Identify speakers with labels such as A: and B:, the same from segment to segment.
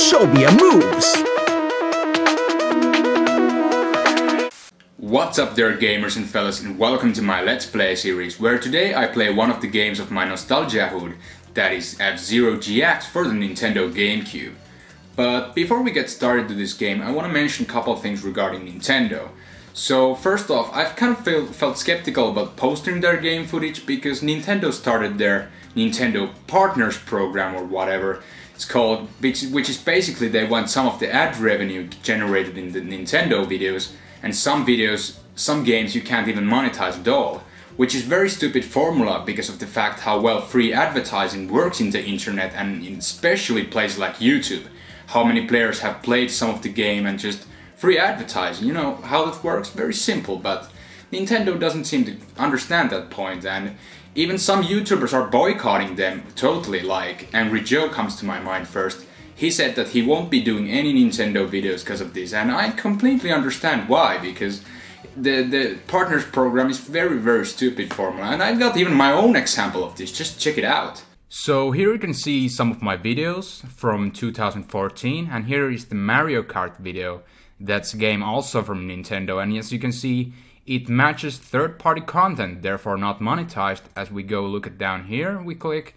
A: show me your moves!
B: What's up there gamers and fellas, and welcome to my Let's Play series, where today I play one of the games of my nostalgiahood, that is F-Zero GX for the Nintendo Gamecube. But before we get started to this game, I want to mention a couple of things regarding Nintendo. So first off, I've kind of felt skeptical about posting their game footage because Nintendo started their Nintendo Partners program or whatever it's called, which is basically they want some of the ad revenue generated in the Nintendo videos, and some games you can't even monetize at all, which is very stupid formula because of the fact how well free advertising works in the internet, and especially places like YouTube. How many players have played some of the game and just free advertising, you know how that works? Very simple, but Nintendo doesn't seem to understand that point, and even some YouTubers are boycotting them totally, like Angry Joe comes to my mind first. He said that he won't be doing any Nintendo videos because of this, and I completely understand why, because the Partners program is very stupid formula, and I got even my own example of this, just check it out. So here you can see some of my videos from 2014, and here is the Mario Kart video. That's a game also from Nintendo, and as you can see, it matches third-party content, therefore not monetized. As we go look at down here, we click,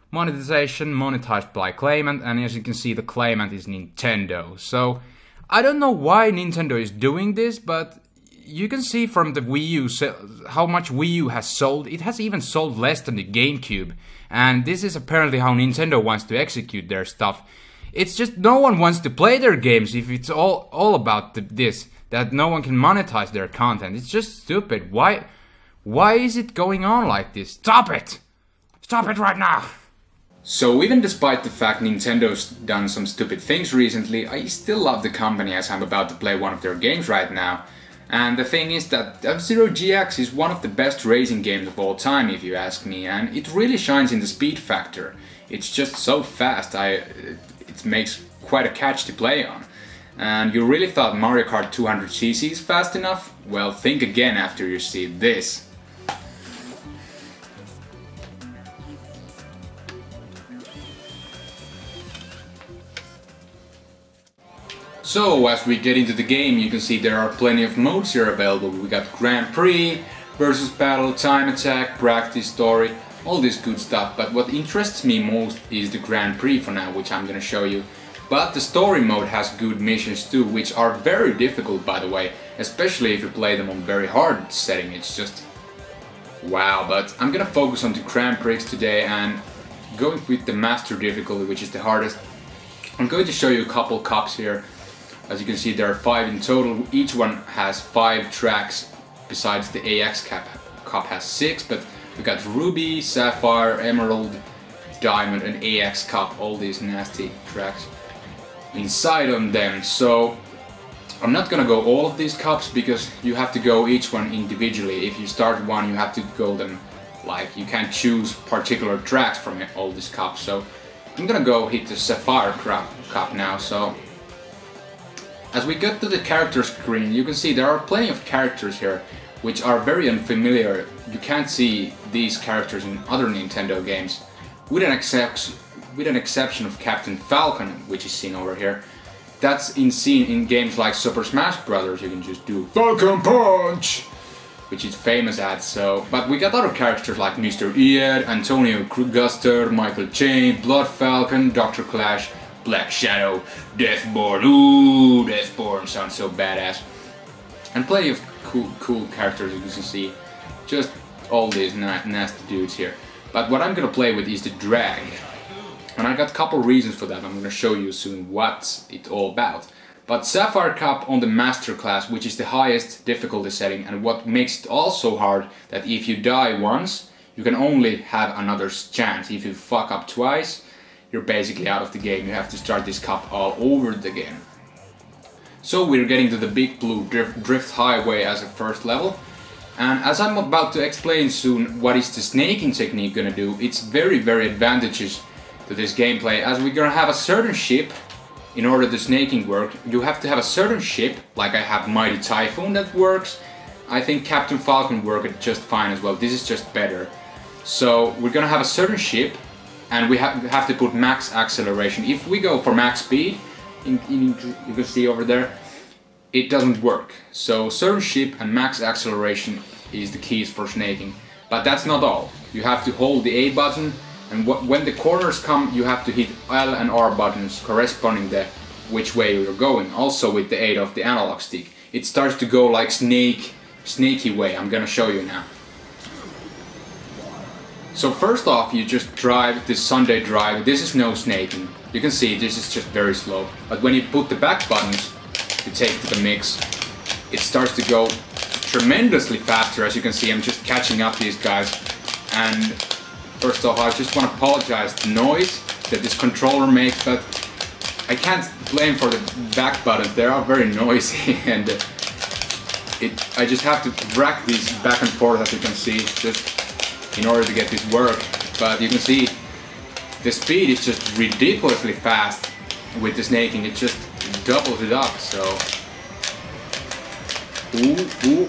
B: monetization, monetized by claimant, and as you can see the claimant is Nintendo. So I don't know why Nintendo is doing this, but you can see from the Wii U how much Wii U has sold. It has even sold less than the GameCube, and this is apparently how Nintendo wants to execute their stuff. It's just no one wants to play their games if it's all about this, that no one can monetize their content. It's just stupid. Why is it going on like this? Stop it! Stop it right now! So even despite the fact Nintendo's done some stupid things recently, I still love the company, as I'm about to play one of their games right now. And the thing is that F-Zero GX is one of the best racing games of all time, if you ask me, and it really shines in the speed factor. It's just so fast, it makes quite a catch to play on. And you really thought Mario Kart 200cc is fast enough? Well, think again after you see this. So, as we get into the game, you can see there are plenty of modes here available. We got Grand Prix, versus battle, time attack, practice, story, all this good stuff. But what interests me most is the Grand Prix for now, which I'm gonna show you. But the story mode has good missions too, which are very difficult, by the way, especially if you play them on very hard setting. It's just wow. But I'm gonna focus on the Grand Prix today and going with the master difficulty, which is the hardest. I'm going to show you a couple cups here. As you can see, there are 5 in total. Each one has 5 tracks, besides the AX cup has 6, but we got Ruby, Sapphire, Emerald, Diamond and AX cup, all these nasty tracks inside on them. So I'm not gonna go all of these cups because you have to go each one individually. If you start one, you have to go them, like, you can't choose particular tracks from all these cups. So I'm gonna go hit the Sapphire Cup now. So as we get to the character screen, you can see there are plenty of characters here which are very unfamiliar. You can't see these characters in other Nintendo games, with an exception of Captain Falcon, which is seen over here. That's seen in games like Super Smash Bros. You can just do Falcon Punch, which is famous at. So, but we got other characters like Mr. Ed, Antonio Guster, Michael Chain, Blood Falcon, Dr. Clash, Black Shadow, Deathborn. Ooh, Deathborn sounds so badass. And plenty of cool characters you can see. Just all these nasty dudes here. But what I'm gonna play with is the drag. And I got a couple reasons for that. I'm gonna show you soon what it's all about. But Sapphire Cup on the Master class, which is the highest difficulty setting, and what makes it also hard, that if you die once, you can only have another chance. If you fuck up twice, you're basically out of the game. You have to start this cup all over again. So we're getting to the Big Blue Drift Highway as a first level. And as I'm about to explain soon what is the snaking technique gonna do, it's very advantageous to this gameplay, as we're gonna have a certain ship. In order the snaking work, you have to have a certain ship, like I have Mighty Typhoon that works. I think Captain Falcon worked just fine as well. This is just better. So we're gonna have a certain ship, and we have to put max acceleration. If we go for max speed, you can see over there, it doesn't work. So certain ship and max acceleration is the keys for snaking. But that's not all. You have to hold the A button, and when the corners come, you have to hit L and R buttons corresponding to which way you're going. Also with the aid of the analog stick. It starts to go like snaky way. I'm gonna show you now. So first off, you just drive this Sunday drive. This is no snaking. You can see this is just very slow. But when you put the back buttons to take to the mix, it starts to go tremendously faster. As you can see, I'm just catching up these guys. And first off, I just want to apologize the noise that this controller makes, but I can't blame for the back buttons. They are very noisy, and I just have to rack these back and forth, as you can see, just in order to get this work. But you can see the speed is just ridiculously fast with the snaking. It just doubles it up. So ooh.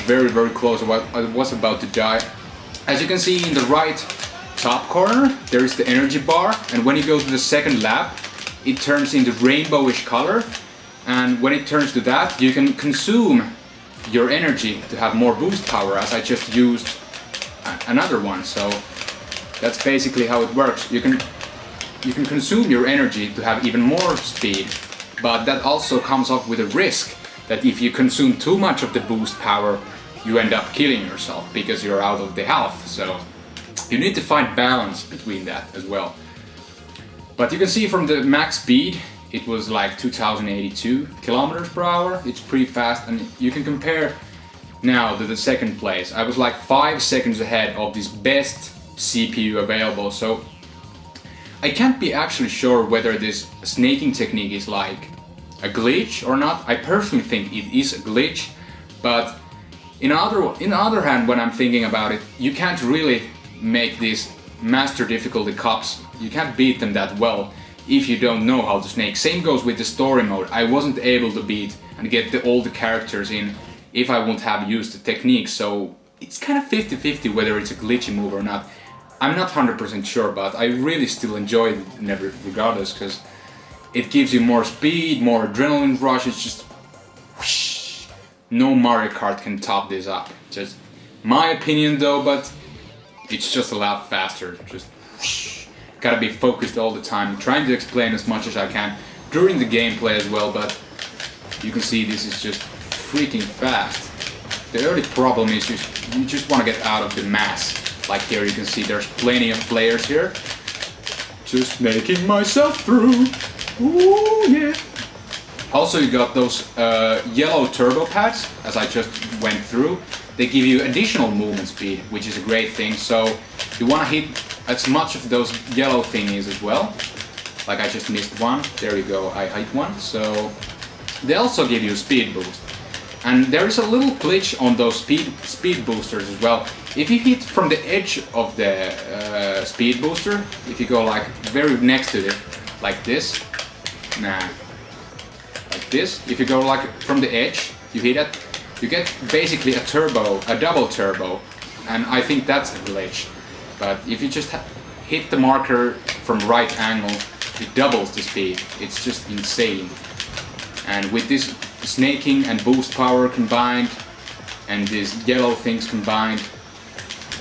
B: Very, very close. I was about to die. As you can see in the right top corner, there is the energy bar, and when you go to the second lap, it turns into rainbowish color, and when it turns to that, you can consume your energy to have more boost power, as I just used another one. So that's basically how it works. You can consume your energy to have even more speed, but that also comes up with a risk that if you consume too much of the boost power, you end up killing yourself because you're out of the health. So you need to find balance between that as well. But you can see from the max speed, it was like 2082 kilometers per hour. It's pretty fast, and you can compare now to the second place. I was like 5 seconds ahead of this best CPU available. So I can't be actually sure whether this snaking technique is like a glitch or not. I personally think it is a glitch, but in the other hand, when I'm thinking about it, you can't really make these master difficulty cups, you can't beat them that well if you don't know how to snake. Same goes with the story mode. I wasn't able to beat and get all the characters in if I wouldn't have used the technique, so it's kind of 50-50 whether it's a glitchy move or not. I'm not 100% sure, but I really still enjoy it regardless, because it gives you more speed, more adrenaline rush. It's just whoosh. No Mario Kart can top this up. Just my opinion though, but it's just a lot faster. Just whoosh. Gotta be focused all the time. I'm trying to explain as much as I can during the gameplay as well, but you can see this is just freaking fast. The only problem is you just want to get out of the mass. Like here you can see there's plenty of players here. Just making myself through. Ooh yeah. Also you got those yellow turbo pads, as I just went through. They give you additional movement speed, which is a great thing. So you want to hit as much of those yellow thingies as well. Like I just missed one. There you go, I hit one. So they also give you a speed boost. And there is a little glitch on those speed boosters as well. If you hit from the edge of the speed booster, if you go like very next to it, like this, like this, if you go like from the edge, you hit it, you get basically a double turbo, and I think that's a glitch. But if you just hit the marker from right angle, it doubles the speed. It's just insane. And with this snaking and boost power combined, and these yellow things combined,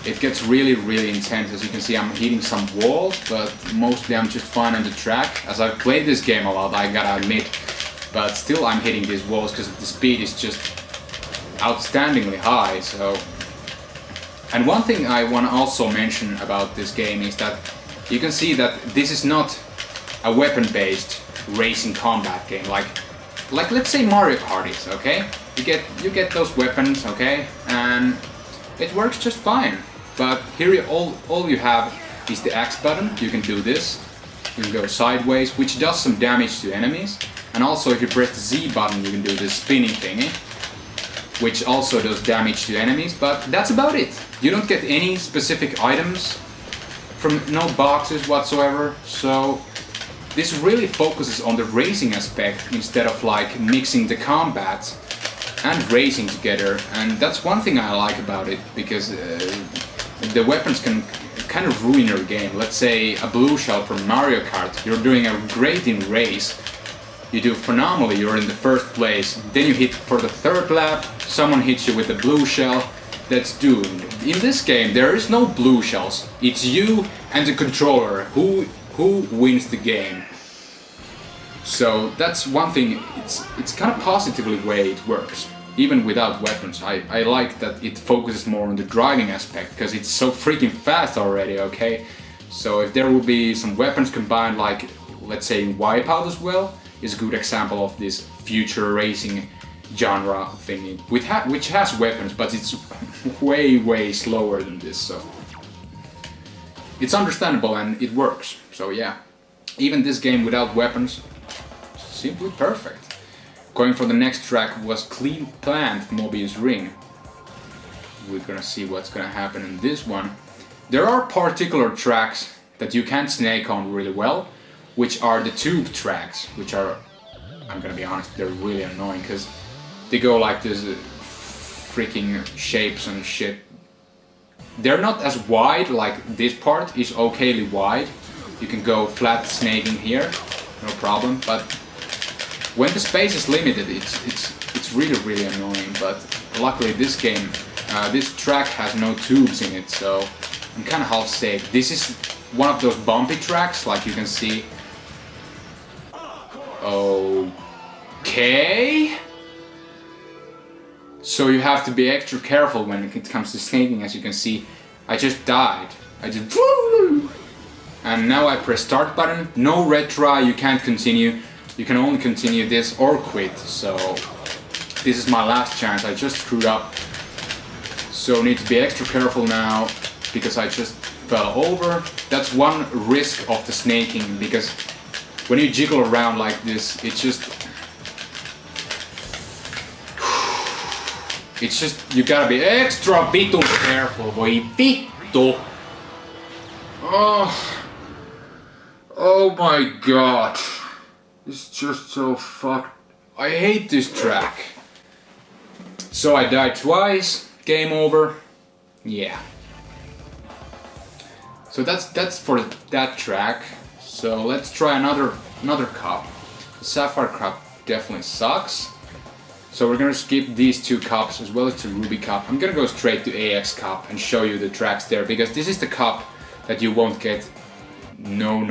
B: it gets really, really intense. As you can see, I'm hitting some walls, but mostly I'm just fine on the track. As I've played this game a lot, I gotta admit, but still I'm hitting these walls because the speed is just outstandingly high. So, and one thing I want to also mention about this game is that you can see that this is not a weapon-based racing combat game like let's say Mario Kart is, okay? You get those weapons, okay, and it works just fine. But here all you have is the X button. You can do this. You can go sideways, which does some damage to enemies. And also if you press the Z button, you can do this spinning thingy, which also does damage to enemies. But that's about it. You don't get any specific items from no boxes whatsoever. So this really focuses on the racing aspect instead of like mixing the combat and racing together, and that's one thing I like about it, because the weapons can kind of ruin your game. Let's say a blue shell from Mario Kart. You're doing a great in race. You do phenomenally, you're in the first place. Then you hit for the third lap, someone hits you with a blue shell. That's doomed. In this game there is no blue shells. It's you and the controller who wins the game. So that's one thing. It's kind of positively way it works. Even without weapons. I like that it focuses more on the driving aspect because it's so freaking fast already, okay? So if there will be some weapons combined, like let's say in Wipeout as well, is a good example of this future racing genre thing, which has weapons, but it's way slower than this, so it's understandable and it works. So yeah, even this game without weapons, simply perfect. Going for the next track was Clean Plant Mobius Ring. We're gonna see what's gonna happen in this one. There are particular tracks that you can't snake on really well, which are the tube tracks, which are, I'm gonna be honest, they're really annoying because they go like this freaking shapes and shit. They're not as wide, like this part is okayly wide. You can go flat snaking here, no problem, but when the space is limited, it's really annoying. But luckily this game, this track has no tubes in it, so I'm kind of half safe. This is one of those bumpy tracks, like you can see. Okay. So you have to be extra careful when it comes to snaking. As you can see, I just died. And now I press start button. No retry, you can't continue. You can only continue this or quit. So this is my last chance. I just screwed up. So need to be extra careful now because I just fell over. That's one risk of the snaking, because when you jiggle around like this, it's just, you gotta be extra vittu careful, voi vittu! Oh my god. It's just so fucked. I hate this track. So I died twice, game over. Yeah. So that's for that track. So let's try another cup. The Sapphire Cup definitely sucks. So we're gonna skip these two cups as well as the Ruby Cup. I'm gonna go straight to AX Cup and show you the tracks there, because this is the cup that you won't get. No,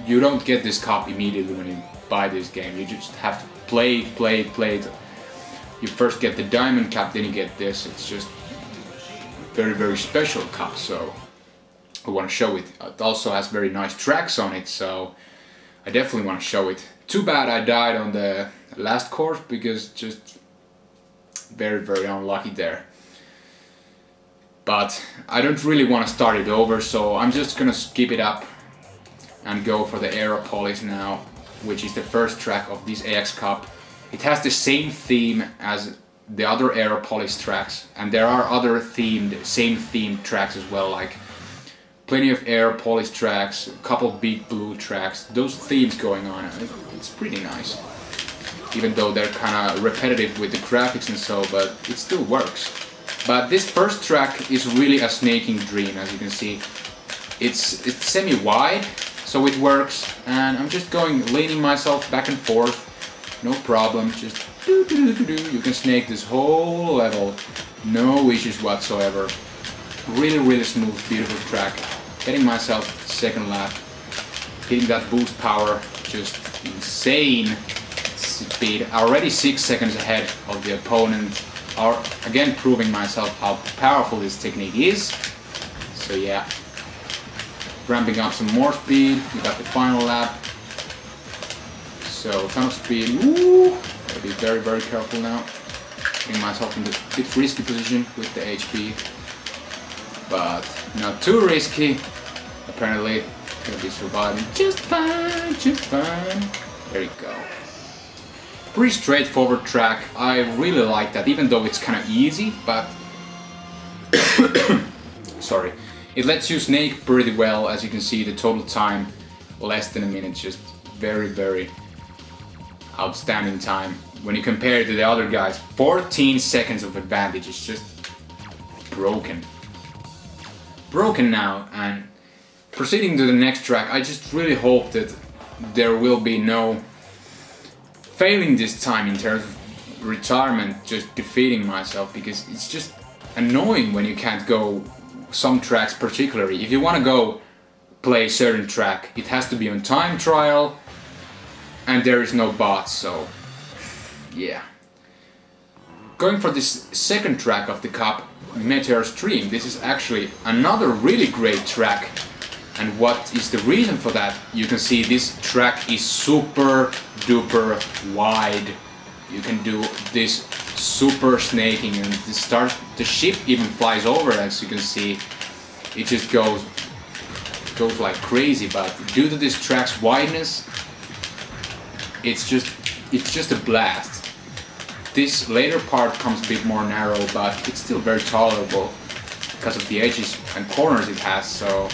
B: you don't get this cup immediately when you buy this game. You just have to play it. You first get the Diamond Cup, then you get this. It's just very special cup, so I want to show it. It also has very nice tracks on it, so I definitely want to show it. Too bad I died on the last course, because just very unlucky there. But I don't really want to start it over, so I'm just gonna skip it up and go for the Aeropolis now, which is the first track of this AX Cup. It has the same theme as the other Aeropolis tracks, and there are other same themed tracks as well, like plenty of Aeropolis tracks, a couple big blue tracks, those themes going on. It's pretty nice. Even though they're kind of repetitive with the graphics and so, but it still works. But this first track is really a snaking dream, as you can see. It's semi-wide, so it works, and I'm just leaning myself back and forth, no problem, just do. You can snake this whole level, no issues whatsoever. Really smooth, beautiful track. Getting myself second lap, hitting that boost power, just insane speed. Already 6 seconds ahead of the opponent. Again proving myself how powerful this technique is. So yeah, ramping up some more speed. We got the final lap. So ton of speed. Woo! Gotta be very careful now. Getting myself in a bit risky position with the HP, but not too risky. Apparently, gonna be surviving just fine. There you go. Pretty straightforward track. I really like that, even though it's kind of easy, but sorry, it lets you snake pretty well. As you can see, the total time less than a minute, just very outstanding time. When you compare it to the other guys, 14 seconds of advantage is just broken now. And proceeding to the next track, I just really hope that there will be no failing this time in terms of retirement, just defeating myself, because it's just annoying when you can't go some tracks particularly. If you want to go play a certain track, it has to be on time trial and there is no bots, so yeah. Going for this second track of the cup, Meteor Stream, this is actually another really great track. And what is the reason for that? You can see this track is super duper wide. You can do this super snaking, and the ship even flies over, as you can see. It just goes like crazy, but due to this track's wideness, it's just a blast. This later part comes a bit more narrow, but it's still very tolerable because of the edges and corners it has, so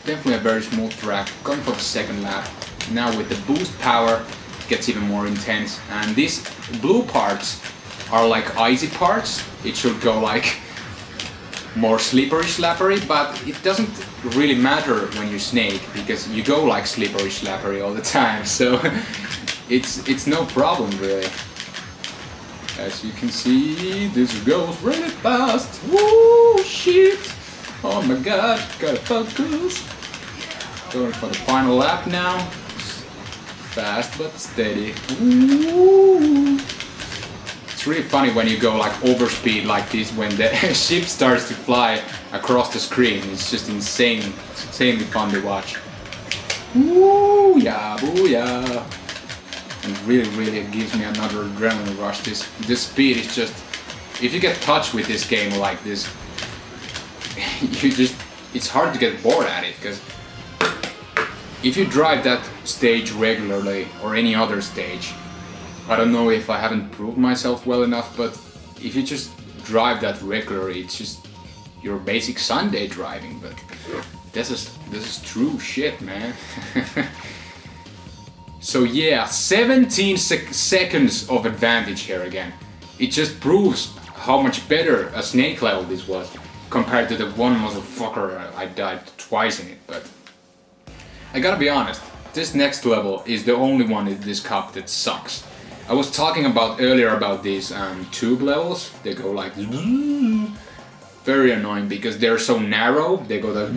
B: definitely a very smooth track. Going for the second lap. Now with the boost power, it gets even more intense. And these blue parts are like icy parts. It should go like more slippery, but it doesn't really matter when you snake, because you go like slippery all the time. So it's no problem really. As you can see, this goes really fast. Woo, shit! Oh my god, gotta focus. Going for the final lap now. Fast but steady. Ooh. It's really funny when you go like overspeed like this, when the ship starts to fly across the screen. It's just insane. It's insanely fun to watch. Ooh, yeah, booyah. And really it gives me another adrenaline rush. This speed is just, if you get touched with this game like this, it's hard to get bored at it, because if you drive that stage regularly, or any other stage, I don't know if I haven't proved myself well enough, but if you just drive that regularly, it's just your basic Sunday driving. But this is true shit, man. So yeah, 17 seconds of advantage here again. It just proves how much better a snake level this was compared to the one motherfucker I died twice in it. But I gotta be honest, this next level is the only one in this cup that sucks. I was talking about earlier about these tube levels. They go like very annoying because they're so narrow. They go like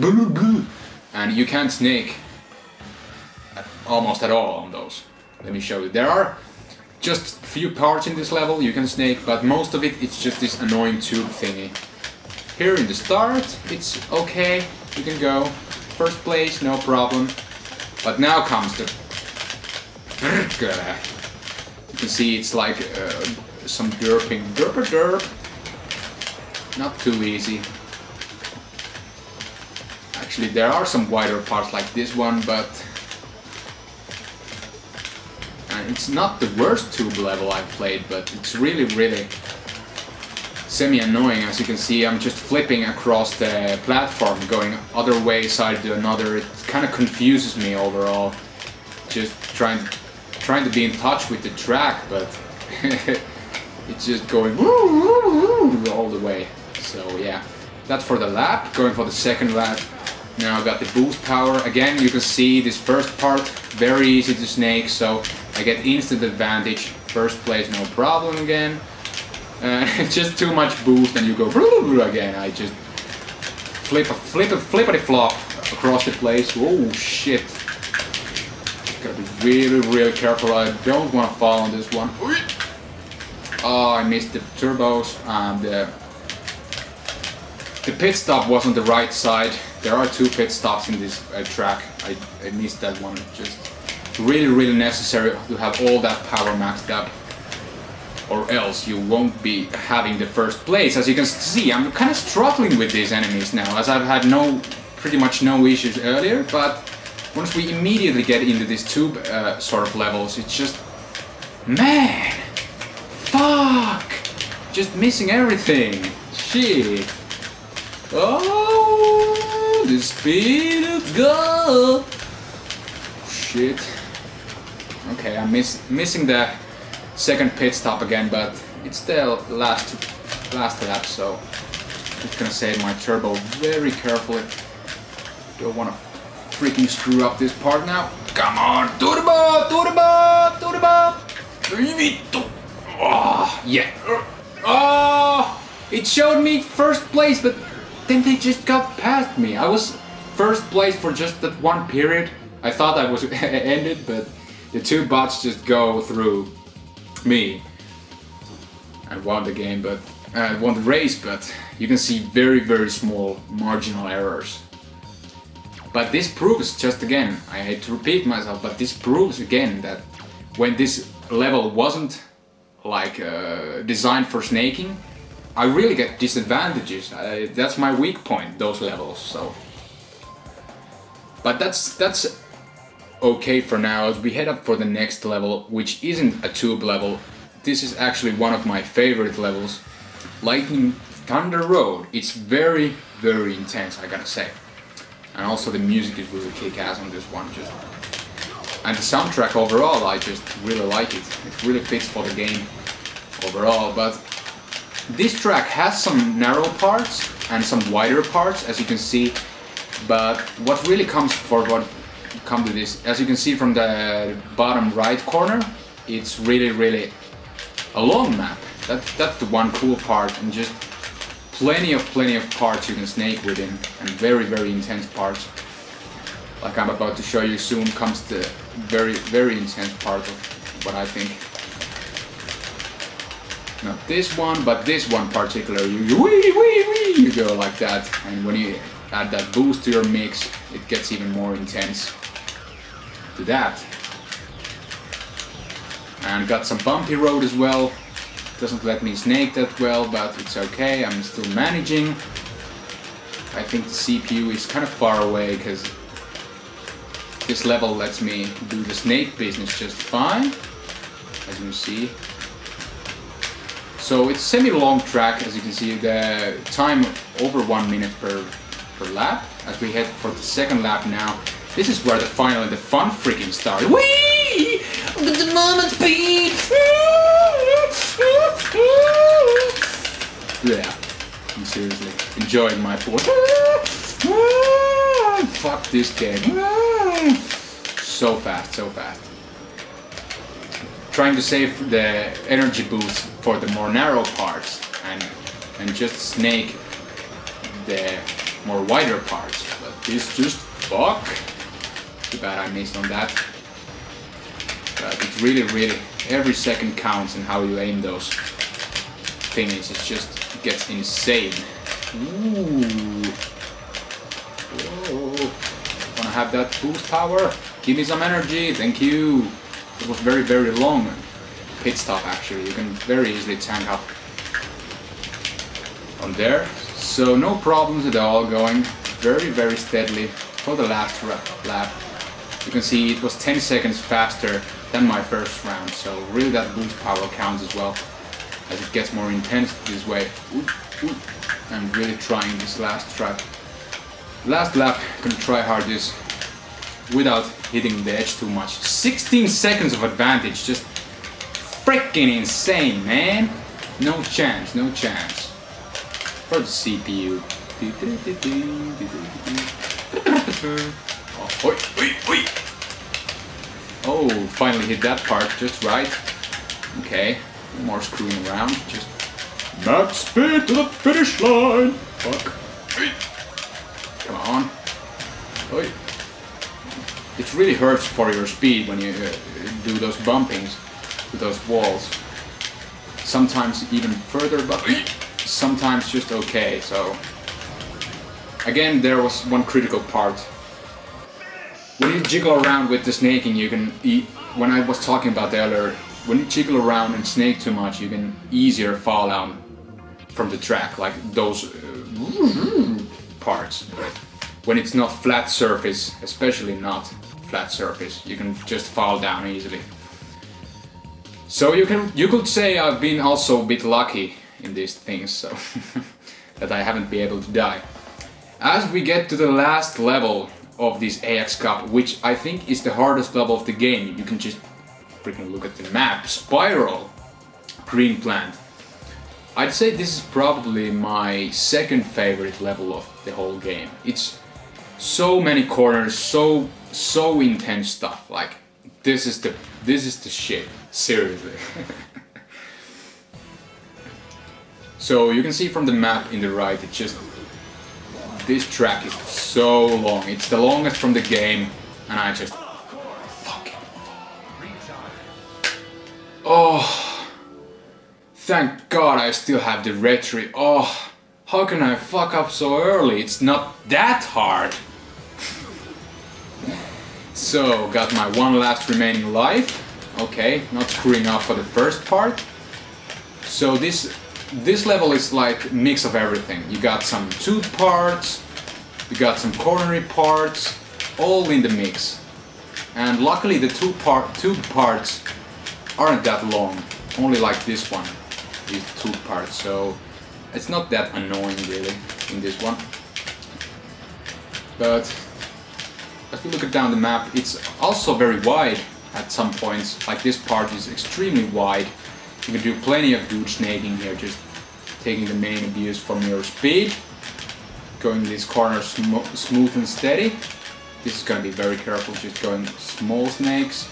B: and you can't snake almost at all on those. Let me show you. There are just few parts in this level you can snake, but most of it's just this annoying tube thingy. Here in the start, it's okay, you can go. First place, no problem. But now comes the... You can see it's like some derping. Derp. Not too easy. Actually, there are some wider parts like this one, but... it's not the worst tube level I've played, but it's really semi-annoying. As you can see, I'm just flipping across the platform, going other way side to another. It kind of confuses me overall. Just trying to be in touch with the track, but it's just going all the way. So yeah, that's for the lap. Going for the second lap. Now I've got the boost power. Again, you can see this first part, very easy to snake, so I get instant advantage. First place, no problem again. Just too much boost and you go again. I just flippity flop across the place. Oh shit. Gotta be really careful. I don't want to fall on this one. Oh, I missed the turbos. The pit stop was on the right side. There are two pit stops in this track. I missed that one. Just really necessary to have all that power maxed up, or else you won't be having the first place. As you can see, I'm kind of struggling with these enemies now, as I've had pretty much no issues earlier, but once we immediately get into these tube sort of levels, it's just... man! Fuck! Just missing everything! Shit! Oh! The speed of God! Shit. Okay, I'm missing the second pit stop again, but it's the last lap, so I'm just gonna save my turbo very carefully. Don't wanna freaking screw up this part now. Come on, to the ball, to the ball, to the ball. Oh, yeah. Oh, it showed me first place, but then they just got past me. I was first place for just that one period. I thought I was ended, but the two bots just go through me. I won the game, but I won the race, but you can see very, very small marginal errors. But this proves, just again, I hate to repeat myself, but this proves again that when this level wasn't like designed for snaking, I really get disadvantages. That's my weak point, those levels. So, but that's okay for now as we head up for the next level, which isn't a tube level. This is actually one of my favorite levels, Lightning Thunder Road. It's very, very intense, I gotta say. And also the music is really kick-ass on this one. And the soundtrack overall, I just really like it. It really fits for the game overall. But this track has some narrow parts and some wider parts, as you can see. But what really come to this, as you can see from the bottom right corner, it's really, really a long map. That's the one cool part, and just plenty of parts you can snake within, and very, very intense parts. Like I'm about to show you soon comes the very, very intense part of what I think. Not this one, but this one particularly. You go like that, and when you add that boost to your mix, it gets even more intense. To that. And got some bumpy road as well. Doesn't let me snake that well, but it's okay, I'm still managing. I think the CPU is kind of far away because this level lets me do the snake business just fine, as you see. So it's semi-long track, as you can see, the time over 1 minute per lap. As we head for the second lap now, this is where finally the fun freaking starts. Whee! The moment speed! Yeah, I'm seriously enjoying my force. Fuck this game. So fast, so fast. Trying to save the energy boost for the more narrow parts and just snake the more wider parts. But this just fuck. Too bad I missed on that. But it's really, really, every second counts in how you aim those thingies. It just gets insane. Ooh. Whoa. Wanna have that boost power? Give me some energy, thank you. It was very, very long pit stop actually. You can very easily tank up on there. So no problems at all, going very, very steadily for the last lap. You can see it was 10 seconds faster than my first round, so really that boost power counts as well, as it gets more intense this way. I'm really trying this last lap. Last lap, gonna try hard this without hitting the edge too much. 16 seconds of advantage, just freaking insane, man. No chance, no chance. For the CPU. Oh, oi, oi, oi. Oh, finally hit that part just right. Okay, no more screwing around, just max speed to the finish line. Fuck. Come on. Oi. It really hurts for your speed when you do those bumpings with those walls. Sometimes even further, but sometimes just okay. So again, there was one critical part. When you jiggle around with the snaking, you can when I was talking about earlier, when you jiggle around and snake too much, you can easier fall down from the track, like those parts. When it's not flat surface, especially not flat surface, you can just fall down easily. So you could say I've been also a bit lucky in these things, so that I haven't been able to die. As we get to the last level of this AX Cup, which I think is the hardest level of the game, you can just freaking look at the map. Spiral, Green Plant. I'd say this is probably my second favorite level of the whole game. It's So many corners, so intense stuff. Like this is the shit. Seriously. So you can see from the map in the right, it's just this track is so long. It's the longest from the game, and I just fucking. Oh, thank God I still have the retry. Oh, how can I fuck up so early? It's not that hard. So, got my one last remaining life. Okay, not screwing up for the first part. So this level is like a mix of everything. You got some tooth parts, you got some coronary parts, all in the mix. And luckily the tooth parts aren't that long. Only like this one is tooth parts, so it's not that annoying really in this one. But if you look at down the map, it's also very wide at some points. Like this part is extremely wide. You can do plenty of good snaking here, just taking the main abuse from your speed. Going these corners smooth and steady. This is gonna be very careful, just going small snakes.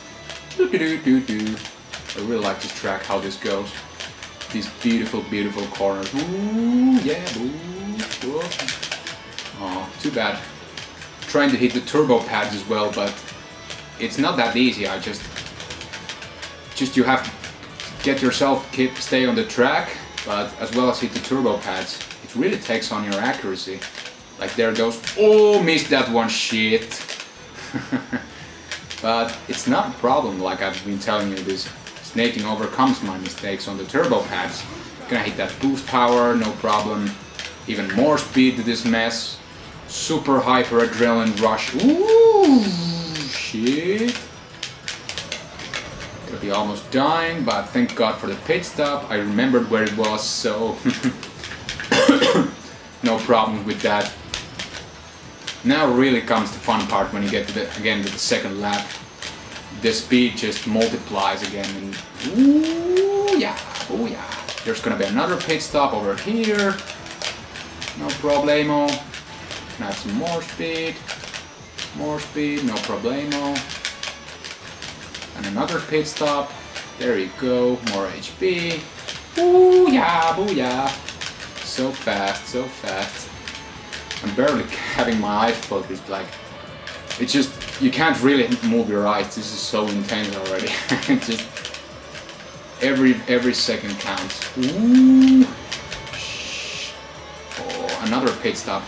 B: I really like this track, how this goes. These beautiful, beautiful corners. Ooh, yeah, ooh. Oh, too bad. Trying to hit the turbo pads as well, but it's not that easy. You have to get yourself stay on the track, but as well as hit the turbo pads. It really takes on your accuracy. Like there goes, oh, missed that one, shit. But it's not a problem, like I've been telling you, this snaking overcomes my mistakes on the turbo pads. Gonna hit that boost power, no problem. Even more speed to this mess. Super hyper adrenaline rush. Ooh, shit. Gonna be almost dying, but thank God for the pit stop. I remembered where it was, so no problem with that. Now really comes the fun part when you get to the second lap. The speed just multiplies again, and ooh yeah, oh yeah. There's gonna be another pit stop over here. No problemo. Can add some more speed, no problemo. And another pit stop. There you go, more HP. Booyah, booyah. So fast, so fast. I'm barely having my eyes focused, like, it's just, you can't really move your eyes, this is so intense already. Just, every second counts. Ooh. Oh, another pit stop.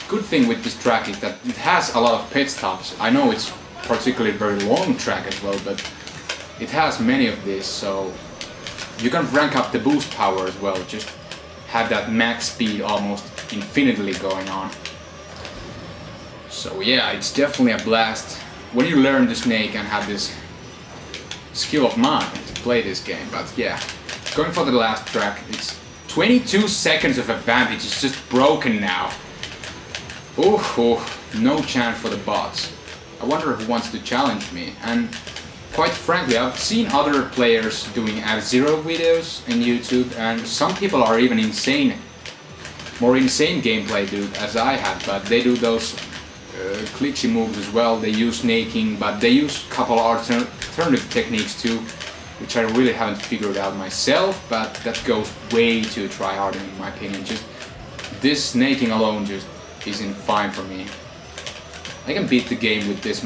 B: Good thing with this track is that it has a lot of pit stops. I know it's particularly very long track as well, but it has many of these, so you can rank up the boost power as well. Just have that max speed almost infinitely going on. So yeah, it's definitely a blast when you learn the snake and have this skill of mind to play this game. But yeah, going for the last track, it's 22 seconds of advantage. It's just broken now. Ooh, no chance for the bots. I wonder who wants to challenge me. And quite frankly, I've seen other players doing F-Zero videos in YouTube, and some people are even more insane gameplay as I have, but they do those glitchy moves as well. They use snaking, but they use a couple alternative techniques too, which I really haven't figured out myself, but that goes way too tryhard in my opinion. Just this snaking alone just isn't fine for me. I can beat the game with this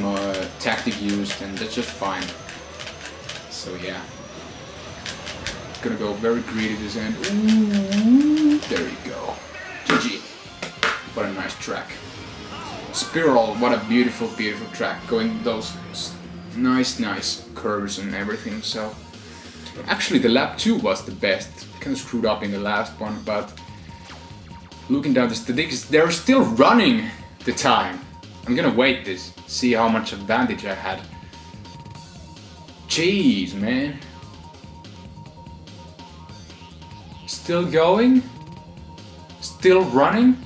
B: tactic used, and that's just fine. So yeah, gonna go very greedy this end. Ooh, there you go. GG. What a nice track. Spiral, what a beautiful, beautiful track. Going those nice curves and everything. So actually, the lap 2 was the best. Kind of screwed up in the last one, but looking down the statistics, they're still running the time. I'm gonna wait this, see how much advantage I had. Jeez, man. Still going? Still running?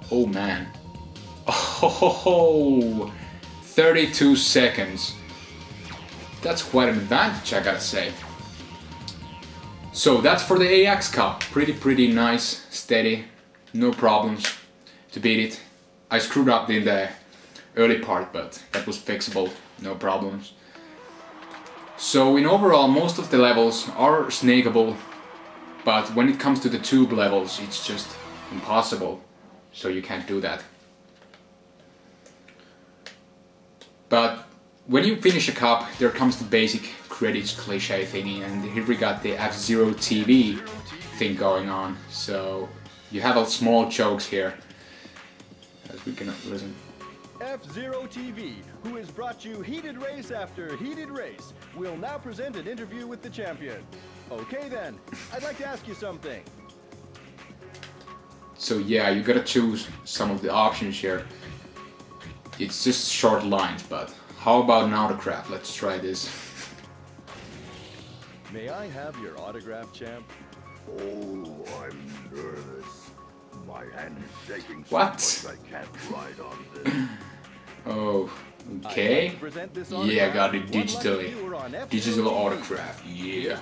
B: Oh man. Oh, 32 seconds. That's quite an advantage, I gotta say. So that's for the AX Cup. Pretty nice, steady, no problems to beat it. I screwed up in the early part, but that was fixable, no problems. So in overall, most of the levels are snakeable, but when it comes to the tube levels, it's just impossible, so you can't do that. But when you finish a cup, there comes the basic credits cliche thingy, and here we got the F-Zero TV thing going on. So you have a small jokes here, as we can listen.
A: F-Zero TV, who has brought you heated race after heated race, will now present an interview with the champion. Okay then, I'd like to ask you something.
B: So yeah, you gotta choose some of the options here. It's just short lines, but how about an autograph? Let's try this.
A: May I have your autograph, champ?
C: Oh, I'm nervous. My hand is shaking so
B: What?
C: much I can't write on this.
B: Oh, okay. Yeah, I got it digitally. Digital autograph, yeah.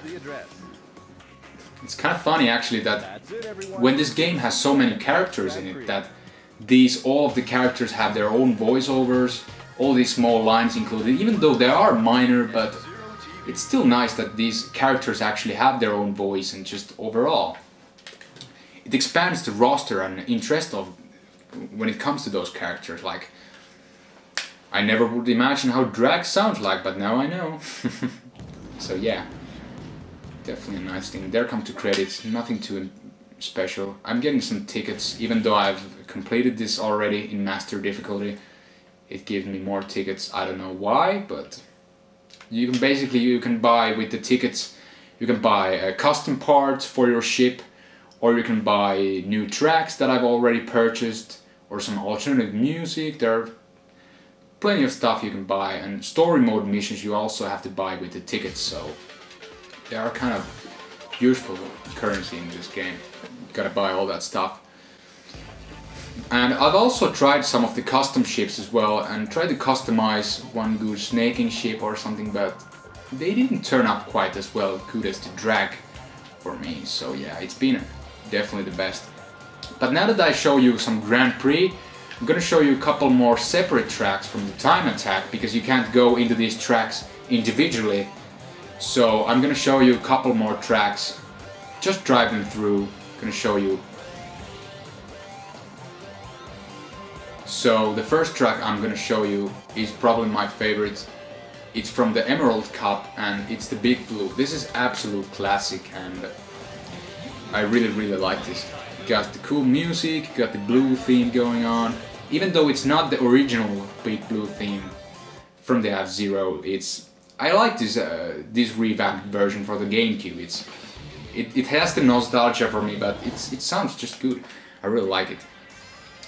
B: It's kind of funny actually that when this game has so many characters in it, that all of the characters have their own voiceovers, all these small lines included, even though they are minor, but it's still nice that these characters actually have their own voice, and just overall it expands the roster and interest of when it comes to those characters. Like, I never would imagine how drag sounds like, but now I know. So yeah, definitely a nice thing. There come to credits, nothing too special. I'm getting some tickets, even though I've completed this already in master difficulty. It gives me more tickets, I don't know why, but you can buy with the tickets, you can buy custom parts for your ship, or you can buy new tracks that I've already purchased, or some alternative music. There are plenty of stuff you can buy, and story mode missions you also have to buy with the tickets, so they are kind of useful currency in this game. You gotta buy all that stuff. And I've also tried some of the custom ships as well, and tried to customize one good snaking ship or something, but they didn't turn up quite as well good as the drag for me. So yeah, it's been definitely the best. But now that I show you some Grand Prix, I'm gonna show you a couple more separate tracks from the time attack, because you can't go into these tracks individually. So I'm gonna show you a couple more tracks, just drive them through, gonna show you. So the first track I'm gonna show you is probably my favorite. It's from the Emerald Cup, and it's the Big Blue. This is absolute classic, and I really like this. You got the cool music, you got the blue theme going on. Even though it's not the original Big Blue theme from the F-Zero, I like this revamped version for the Gamecube. It has the nostalgia for me, but it sounds just good. I really like it.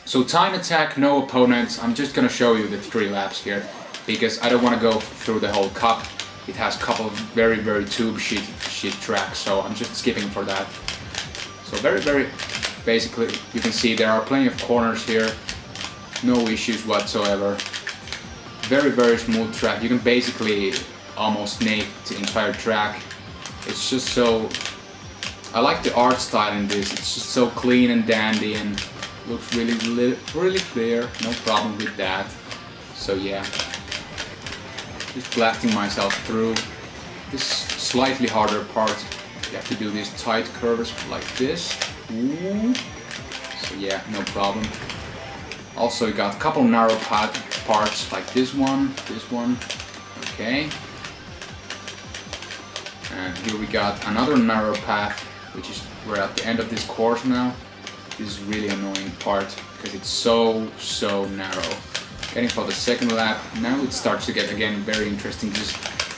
B: So time attack, no opponents. I'm just gonna show you the 3 laps here, because I don't want to go through the whole cup. It has a couple of very tube shit tracks, so I'm just skipping for that. So very basically, you can see there are plenty of corners here, no issues whatsoever. Very smooth track. You can basically almost snake the entire track. It's just so... I like the art style in this. It's just so clean and dandy, and looks really clear. No problem with that. So yeah, just blasting myself through this slightly harder part. You have to do these tight curves like this. Ooh. So yeah, no problem. Also, you got a couple narrow parts like this one. Okay. And here we got another narrow path, which is, we're at the end of this course now. This is really annoying part, because it's so narrow. Getting for the second lap, now it starts to get again very interesting. Just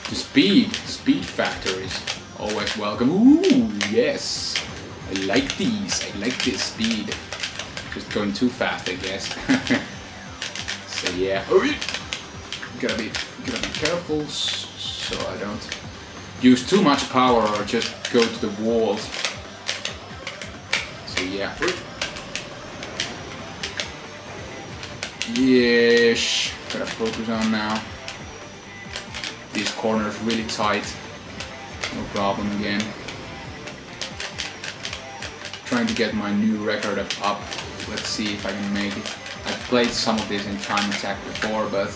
B: the speed factor is always welcome. Ooh, yes! I like these, I like this speed. Just going too fast, I guess. So yeah, gotta be careful so I don't use too much power or just go to the walls. So yeah. Yes, gotta focus on now. These corners really tight. No problem again. Trying to get my new record up. Let's see if I can make it. I played some of this in Time Attack before, but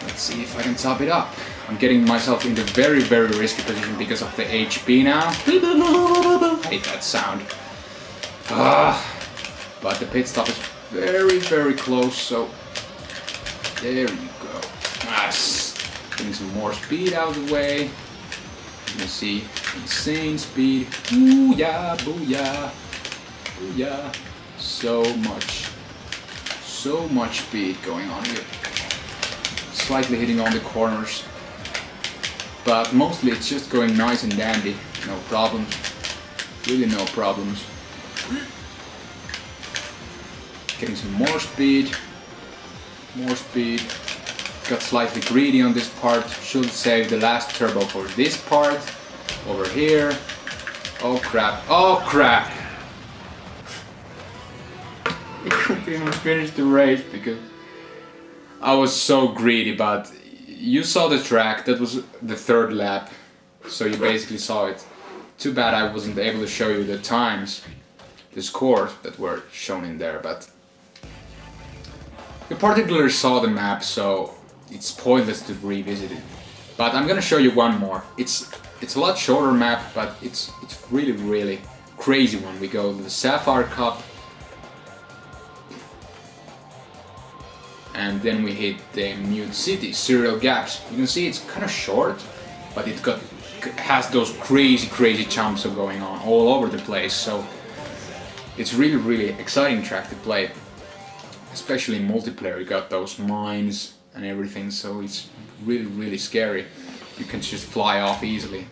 B: let's see if I can top it up. I'm getting myself into very, very risky position because of the HP now. I hate that sound. But the pit stop is very, very close, so there you go. Nice. Getting some more speed out of the way. You can see insane speed. Booyah, booyah, booyah. So much speed going on here. Slightly hitting on the corners. But mostly it's just going nice and dandy. No problems. Really no problems. Getting some more speed. More speed. Got slightly greedy on this part. Should save the last turbo for this part. Over here. Oh crap. Oh crap! I couldn't even finish the race because I was so greedy, but you saw the track. That was the third lap. So you basically saw it. Too bad I wasn't able to show you the times, the scores that were shown in there, but you particularly saw the map, so it's pointless to revisit it. But I'm gonna show you one more. It's a lot shorter map, but it's really, really crazy one. We go to the Sapphire Cup, and then we hit the Mute City, Serial Gaps. You can see it's kind of short, but it has those crazy jumps going on all over the place, so it's really exciting track to play, especially in multiplayer. You got those mines and everything, so it's really scary. You can just fly off easily.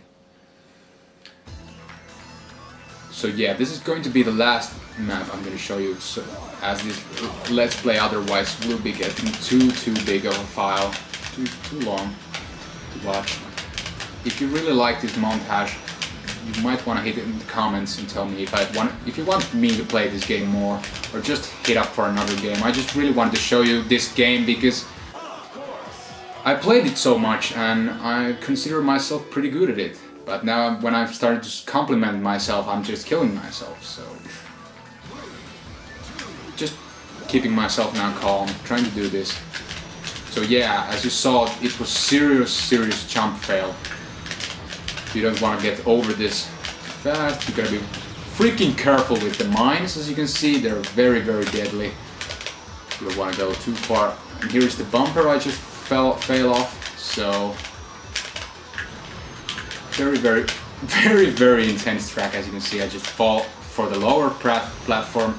B: So yeah, this is going to be the last map I'm going to show you, so as this Let's Play otherwise will be getting too big of a file, too long to watch. If you really like this montage, you might want to hit it in the comments and tell me if you want me to play this game more, or just hit up for another game. I just really wanted to show you this game because I played it so much and I consider myself pretty good at it. But now when I've started to compliment myself, I'm just killing myself, so just keeping myself now calm, trying to do this. So yeah, as you saw, it was serious jump fail. You don't want to get over this fast. You gotta be freaking careful with the mines. As you can see, they're very deadly. You don't want to go too far. And here's the bumper I just fell off. So very intense track. As you can see, I just fall for the lower platform.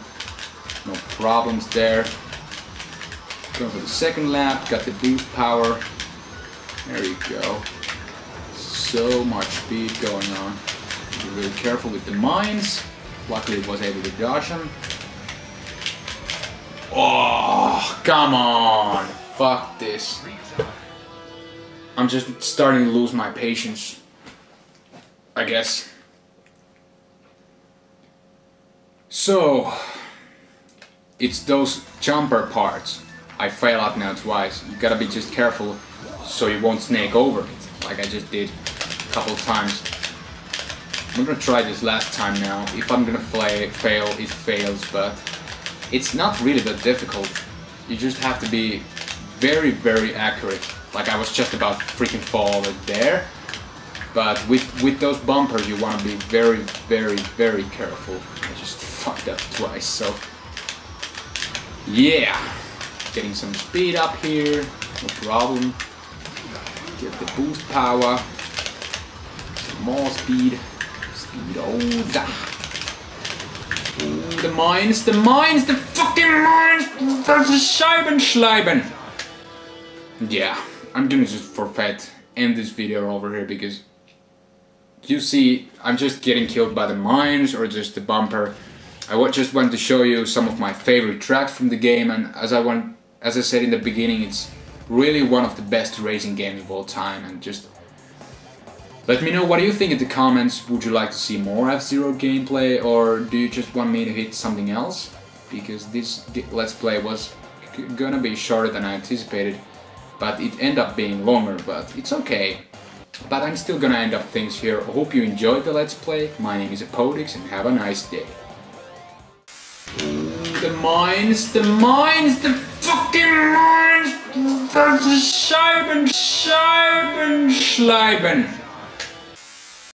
B: No problems there. Going for the second lap. Got the boost power. There you go. So much speed going on. Be really careful with the mines. Luckily it was able to dodge them. Oh, come on! Fuck this. I'm just starting to lose my patience, I guess. So, it's those jumper parts. I fail up now twice. You gotta be just careful so you won't snake over it, like I just did a couple times. I'm gonna try this last time now. If I'm gonna fail, it fails, but it's not really that difficult. You just have to be very accurate. Like I was just about to freaking fall over there. But with those bumpers you wanna be very careful. I just fucked up twice, so yeah. Getting some speed up here, no problem. Get the boost power. Some more speed. Speedoza. Ooh, the mines, the fucking mines! That's a Scheiben. Yeah, I'm gonna just forfeit, end this video over here because you see, I'm just getting killed by the mines or just the bumper. I just wanted to show you some of my favorite tracks from the game, and as I said in the beginning, it's really one of the best racing games of all time, and just let me know what do you think in the comments. Would you like to see more F-Zero gameplay, or do you just want me to hit something else? Because this Let's Play was gonna be shorter than I anticipated, but it ended up being longer, but it's okay. But I'm still gonna end up things here. I hope you enjoyed the Let's Play. My name is Hepodix and have a nice day. the mines, the fucking mines! Scheiben, Schleiben!